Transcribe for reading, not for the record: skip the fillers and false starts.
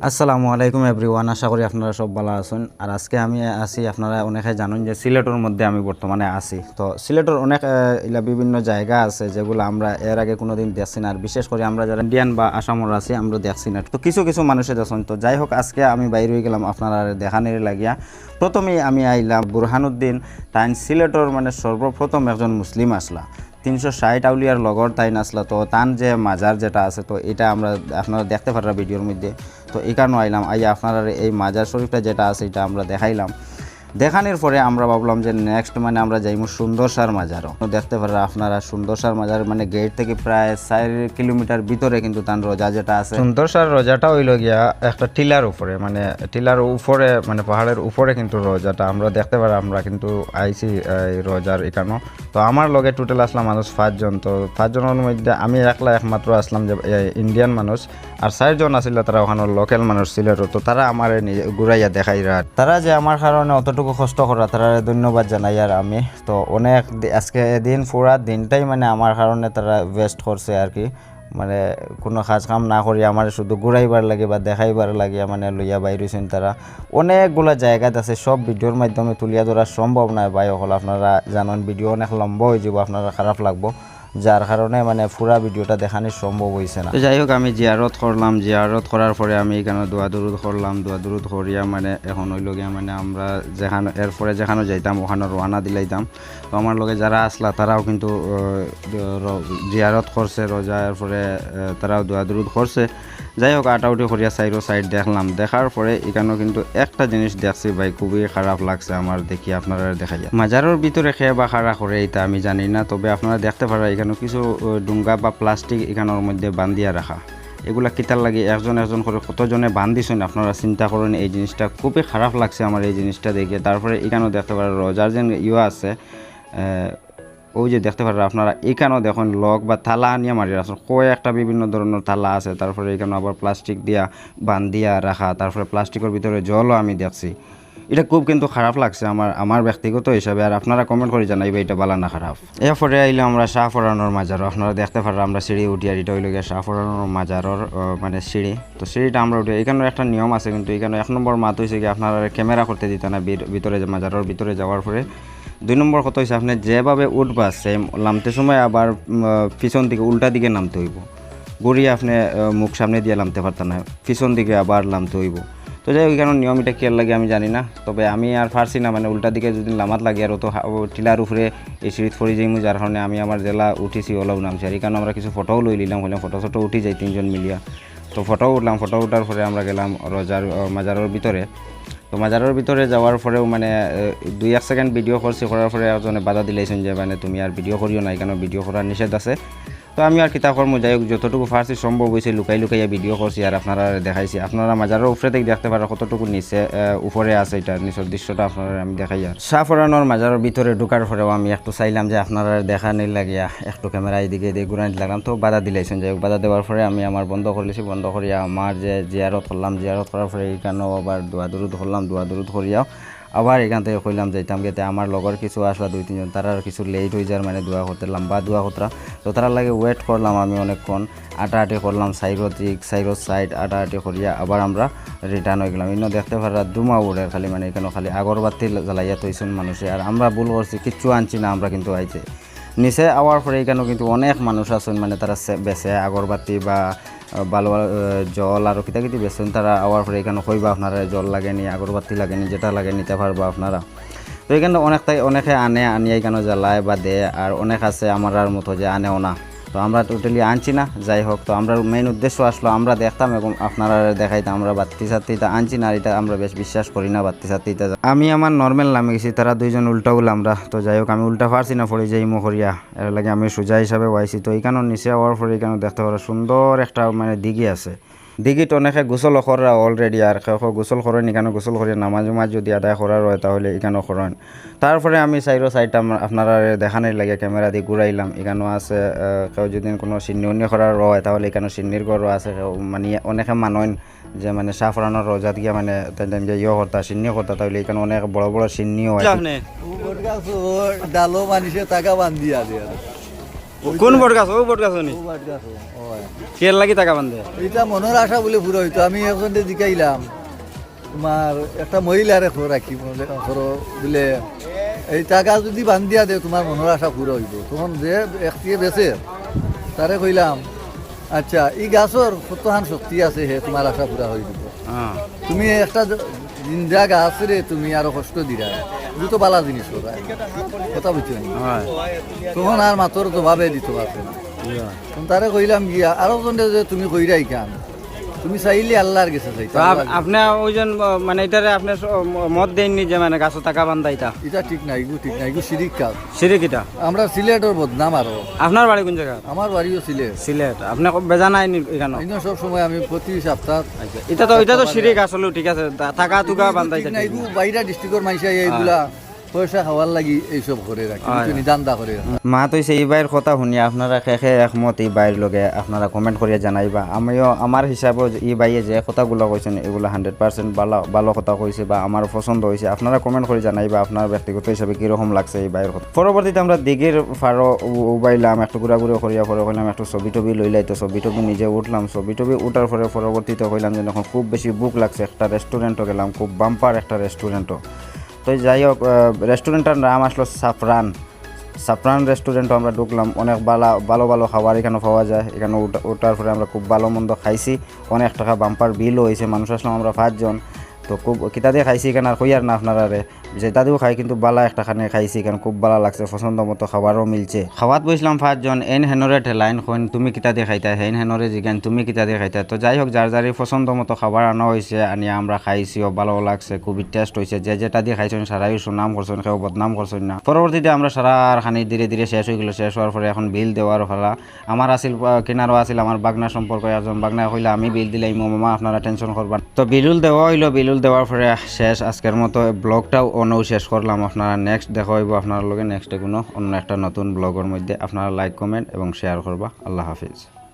আসসালামু আলাইকুম এভরিওয়ান, আশা করি আপনারা সব ভালো আছেন। আর আজকে আমি আছি, আপনারা অনেকে জানেন যে সিলেটের মধ্যে আমি বর্তমানে আছি। তো সিলেটের অনেক ইলা বিভিন্ন জায়গা আছে যেগুলো আমরা এর আগে কোনোদিন দেখছি না, আর বিশেষ করে আমরা যারা ইন্ডিয়ান বা আসামর আছি আমরা দেখছি না। তো কিছু কিছু মানুষে দেখছেন। তো যাই হোক, আজকে আমি বাইরে হয়ে গেলাম আপনারা দেখানির লাগিয়া। প্রথমেই আমি আইলাম বুরহানুদ্দিন, তাই সিলেটের মানে সর্বপ্রথম একজন মুসলিম আসলা 360 আউলিয়ার লগর তাই নাসলা। তো তান যে মাজার যেটা আছে, তো এটা আমরা আপনারা দেখতে পারা ভিডিওর মধ্যে। তো এই কারণে আইলাম, আইয়া আপনারা এই মাজার শরীফটা যেটা আছে এটা আমরা দেখাইলাম। দেখানোর পরে আমরা ভাবলাম যে নেক্সট মানে আমরা যাইমু সুন্দরসার মাজারও দেখতে পারা আপনারা। সুন্দরসার মাজার মানে গেট থেকে প্রায় 4 কিলোমিটার ভিতরে কিন্তু তার রোজা যেটা আছে। সুন্দরসার রোজাটা হইল গিয়া একটা টিলার উপরে, মানে টিলার উপরে, মানে পাহাড়ের উপরে কিন্তু রোজাটা আমরা দেখতে পারা। আমরা কিন্তু আইছি এই রোজার এখানে। তো আমার লগে টোটাল আসলাম মানুষ 5 জন। তো 5 জনের মধ্যে আমি একমাত্র আসলাম যে ইন্ডিয়ান মানুষ, আর 4 জন আসিল তারা ওখানে লোকাল মানুষ ছিল। তো তারা আমার ঘুরাইয়া দেখাই, তারা যে আমার কারণে অতটুকু কষ্ট করা, তারা ধন্যবাদ জানাই। আর আমি তো অনেক আজকে দিন পুরা দিনটাই মানে আমার কারণে তারা ওয়েস্ট করছে আর কি। মানে কোনো কাজ কাম না করি আমার শুধু ঘুরাইবার লাগে বা দেখাইবার লাগে মানে লইয়া বাইরেছেন। তারা অনেকগুলো জায়গাত আছে, সব ভিডিওর মাধ্যমে তুলিয়া ধরা সম্ভব নয় ভাই হল। আপনারা জানেন ভিডিও অনেক লম্বা হয়ে যাব, আপনারা খারাপ লাগবো, যার কারণে মানে পুরা ভিডিওটা দেখানো সম্ভব হয়েছে না। তো যাই হোক, আমি জিয়ারত করলাম। জিয়ারত করার পরে আমি এখানে দোয়া দুরুদ করলাম। দোয়া দুরুদ করিয়া মানে এখন হইল গিয়া মানে আমরা যেখানে এরপরে যেখানে যাইতাম ওখানে রওনা দিলাইতাম। তো আমার লগে যারা আসলা তারাও কিন্তু জিয়ারত করছে রোজা, এরপরে তারাও দোয়া দুরুদ করছে। যাই হোক, আটাউটি করিয়া সাইড দেখলাম। দেখার পরে এখানেও কিন্তু একটা জিনিস দেখছি ভাই, খুবই খারাপ লাগছে আমার দেখি। আপনারা দেখাইয়া মাজারের ভিতরে খেয়ে বা খাড়া করে এটা আমি জানি না, তবে আপনারা দেখতে পারা এখানে কিছু ডুঙ্গা বা প্লাস্টিক এখানের মধ্যে বান্ধিয়া রাখা। এগুলা কিতার লাগে একজন করে কতজনে বান্ধিছেন আপনারা চিন্তা করেন। এই জিনিসটা খুবই খারাপ লাগছে আমার এই জিনিসটা দেখে। তারপরে এখানেও দেখতে পারা রোজার যে আছে, ওই যে দেখতে পারেন আপনারা এখানেও দেখুন লক বা থালা আনিয়া মারি আসলে কয়েকটা বিভিন্ন ধরনের থালা আছে। তারপরে এখানে আবার প্লাস্টিক দিয়া বান্ধিয়া রাখা, তারপরে প্লাস্টিকের ভিতরে জলও আমি দেখছি। এটা খুব কিন্তু খারাপ লাগছে আমার ব্যক্তিগত হিসাবে। আর আপনারা কমেন্ট করে জানাইবে এটা ভালো না খারাপ। এরপরে আইলে আমরা শাহফরানোর মাজারও আপনারা দেখতে পারেন। আমরা সিঁড়ি উঠি, আর এটা হইল গিয়ে শাহফরানোর মাজারের মানে সিঁড়ি। তো সিঁড়িটা আমরা উঠি। এখানে একটা নিয়ম আছে কিন্তু, এখানে 1 নম্বর মাত হয়েছে কি আপনারা ক্যামেরা করতে দিতে না ভিতরে, মাজারের ভিতরে যাওয়ার পরে। 2 নম্বর কথা হয়েছে আপনি যেভাবে উঠবা সেম নামতে সময় আবার পিছন দিকে উল্টা দিকে নামতে হইব। গড়িয়ে আপনি মুখ সামনে দিয়ে নামতে পারতেন না, পিছন দিকে আবার নামতে হইব। তো যাই হোক, কেন নিয়ম এটা কেয়ার লাগে আমি জানি না, তবে আমি আর পারছি না মানে উল্টা দিকে যদি নামাত লাগে আর তো টিলার উপরে এই সিঁড়িত পড়ে যাইমু, যার কারণে আমি আমার জেলা উঠিছি ওলাও নামছি। আর এই কারণে আমরা কিছু ফটোও লই নিলাম, হইলাম ফটো উঠি যাই 3 জন মিলিয়া। তো ফটোও উঠলাম। ফটো উঠার পরে আমরা গেলাম রোজার মাজারের ভিতরে। তো মাজারের ভিতরে যাওয়ার পরেও মানে 2-1 সেকেন্ড ভিডিও করছি, করার পরে একজনে বাধা দিলাইছেন যে মানে তুমি আর ভিডিও করিও না, এখানে ভিডিও করার নিষেধ আছে। তো আমি আর কিতা কর্ম, যাই হোক যতটুকু ফার্সি সম্ভব হয়েছে লুকাইয়া ভিডিও করছি আর আপনারা দেখাইছি। আপনারা মাজারের উপরে থেকে দেখতে পারেন কতটুকু নিচে উপরে আছে, এটা নিচের দৃশ্যটা আপনারা আমি দেখাই। আর শাহফরানোর মাজারের ভিতরে ঢুকার পরেও আমি একটু চাইলাম যে আপনারা দেখানোর লাগিয়া একটু ক্যামেরা এদিকে দিয়ে ঘুরাই লাগলাম। তো বাধা দিলাইছেন। যাই হোক, বাধা দেওয়ার পরে আমি আমার বন্ধ করলেছি। বন্ধ করিয়া আমার যে জিয়ারত করলাম, জিয়ারত করার পরে এইখানেও আবার দোয়া দুরুদ করলাম। দোয়া দুরুদ করিয়াও আবার এখান থেকে কইলাম যাইতাম গেতে। আমার লগর কিছু আসলা 2-3 জন, তারা কিছু লেট হয়ে যায় মানে দোয়া করতে লম্বা দোয়া করতে। তো তারা লাগে ওয়েট করলাম আমি অনেকক্ষণ, আটাআটি করলাম সাইড আটাআটি করিয়া আবার আমরা রিটার্ন হয়ে গেলাম। ইনো দেখতে পারা দুমা উড়ে খালি, মানে এখানে খালি আগরবাতি জ্বালাইয়া তৈছেন মানুষে। আর আমরা ভুল করছি, কিচ্ছু আনছি না আমরা, কিন্তু আইছে নিচে আওয়ার পরে এখানেও কিন্তু অনেক মানুষ আছেন, মানে তারা বেছে আগরবাতি বা ভালো জল আর কিতাকিতি বেছেন। তারা আওয়ার পরে এখানে কইবা আপনারা জল লাগেনি, আগরবাতি লাগেনি, যেটা লাগে নিতে পারবা আপনারা। তো এখানে অনেকে আনিয়ে এখানে জ্বালায় বা দেয়, আর অনেক আছে আমার মতো যে আনেও না। তো আমরা টোটালি আনছি না। যাই হোক, তো আমরা মেইন উদ্দেশ্য আসলো আমরা দেখতাম এবং আপনারা দেখাইতাম। আমরা বাত্তি সাত্তিটা আনছি না, আর এটা আমরা বেশ বিশ্বাস করি না বাত্তি সাত্তিটা। আমি আমার নর্মাল নামে গেছি, তারা 2 জন উল্টা আমরা। তো যাই হোক, আমি উল্টা পারছি না, পড়ে যাই মুখরিয়া, এর লাগে আমি সোজা হিসাবে আইছি। তো এইখানেও নিচে হওয়ার পরে এখানে দেখতে পারো সুন্দর একটা মানে দিঘি আছে। দিঘিত অনেকে গোসল করা অলরেডি, আর কেউ গোসল করেন। এখানে গোসল করে নামাজ যদি আদায় করার হয় তাহলে এখানেও করেন। তারপরে আমি সাইডটা আপনারা দেখানোর লাগে ক্যামেরা দিয়ে ঘুরাইলাম। এখানেও আছে কেউ যদি কোনো সিন্নি করার হয় তাহলে এখানে সিন্নির ঘরও আছে। মানে অনেকে মানেন যে মানে শাহফরানোর রোজা দিয়ে মানে করতা সিন্নি করতা, তাহলে এখানে অনেক বড় বড় সিন্নিও হয়। ডালো মানুষের টাকা বান্ধিয়া দিয়ে কোন বট গাছ ও বট গাছ নি ও বাট গাছ হয় কের লাগি টাকা বান্ধে এটা মনের আশা বলে পুরো হইতো আমি একজনকে জিকাইলাম তোমার একটা মহিলার রাখি বলে এই টাকা যদি বান্ধিয়া দে তোমার মনের আশা পুরো হইব তখন যে একটিয়ে বেছে তারে কইলাম আচ্ছা এই গাছর কতখান শক্তি আছে হে তোমার আশা পুরা হয়ে দিব হ্যাঁ তুমি একটা জিন্দা গাছ রে তুমি আরো কষ্ট দিরা দুটো বালা জিনিস কথা বুঝছো হয় তখন আর মাতর তো ভাবে দিতে পারছে না তখন তারে কইলাম গিয়া আরো জনে যে তুমি কইরাই কাম তুমি চাইলে আল্লাহর গেছে চাইতে আপনি ওইজন মানে এটারে আপনি মত দেননি যে মানে গাছ টাকা বান্ধা এটা এটা ঠিক নাই এগু ঠিক নাই এগু শিরিক কাজ সিরিক এটা আমরা সিলেটের বদনাম আরো আপনার বাড়ি কোন জায়গা আমার বাড়িও সিলেট সিলেট আপনি বেজা নাই এখানে এই সব সময় আমি প্রতি সপ্তাহ এটা তো সিরিক আসলে ঠিক আছে টাকা টুকা বান্ধাই ঠিক নাই এগু বাইরা ডিস্ট্রিক্টর মাইসা এইগুলা পয়সা খাওয়ার লাগি এইসব করে রাখি নিদান্দা করে রাখি মা তো এই বাইর কথা শুনি আপনারা শেষে একমত এই বাইর লগে আপনারা কমেন্ট করিয়া জানাইবা আমিও আমার হিসাবে এই বাইয়ে যে কথাগুলো কইছেন এগুলো 100% ভালো কথা কইছে বা আমার পছন্দ হয়েছে আপনারা কমেন্ট করে জানাইবা আপনার ব্যক্তিগত হিসাবে কীরকম লাগছে এই বাইয়ের কথা পরবর্তীতে আমরা দিঘির ফারো উবাইলাম একটু ঘুরাঘুরি করিয়া পরে কইলাম একটু ছবি টবি লইলাই তো ছবি টবি নিজে উঠলাম ছবি টবি উঠার পরে পরবর্তীতে কইলাম যে যখন খুব বেশি বুক লাগছে একটা রেস্টুরেন্টও গেলাম খুব বাম্পার একটা রেস্টুরেন্টও তো যাই হোক রেস্টুরেন্টের নাম আসলো সাফরান রেস্টুরেন্টও আমরা ঢুকলাম অনেক ভালো ভালো খাবার এখানে পাওয়া যায় এখানে ওঠার পরে আমরা খুব ভালো মন্দ খাইছি অনেক টাকা বাম্পার বিলও হয়েছে মানুষ আসলাম আমরা 5 জন তো খুব কিতা দিয়ে খাইছি এখানে আর কইয়ার না আপনারা যেটা দিয়েও খাই কিন্তু বালা একটা খানে খাইছি এখানে খুব ভালো লাগছে পছন্দ মতো খাবারও মিলছে খাওয়াত বসলাম 5 জন এন হেনরে ঠেলাইন কইন তুমি কিতা দিয়ে খাইতা হেন হেনরে জিগান তুমি কিতা দিয়ে খাইতা তো যাই হোক যার যারই পছন্দ মতো খাবার আনা হয়েছে আনিয়া আমরা খাইছিও ভালো লাগছে খুবই টেস্ট হয়েছে যে যেটা দিয়ে খাইছেন সারাই সুনাম করছেন কেউ বদনাম করছেন না পরবর্তীতে আমরা সারা খানি ধীরে ধীরে শেষ হয়ে গেল শেষ হওয়ার পরে এখন বিল দেওয়ার ফলা আমার আসিল কেনারও আসিল আমার বাগনা সম্পর্ক একজন বাগনা কইলা আমি বিল দিলাই মামা আপনারা টেনশন করবেন তো বিলুল দেওয়া হইলো বিলুল দেওয়ার পরে শেষ আজকের মতো ব্লগটাও অনও শেষ করলাম আপনারা নেক্সট দেখা হইব আপনার লগে নেক্সটে কোনো অন্য একটা নতুন ব্লগের মধ্যে আপনারা লাইক কমেন্ট এবং শেয়ার করবা আল্লাহ হাফিজ।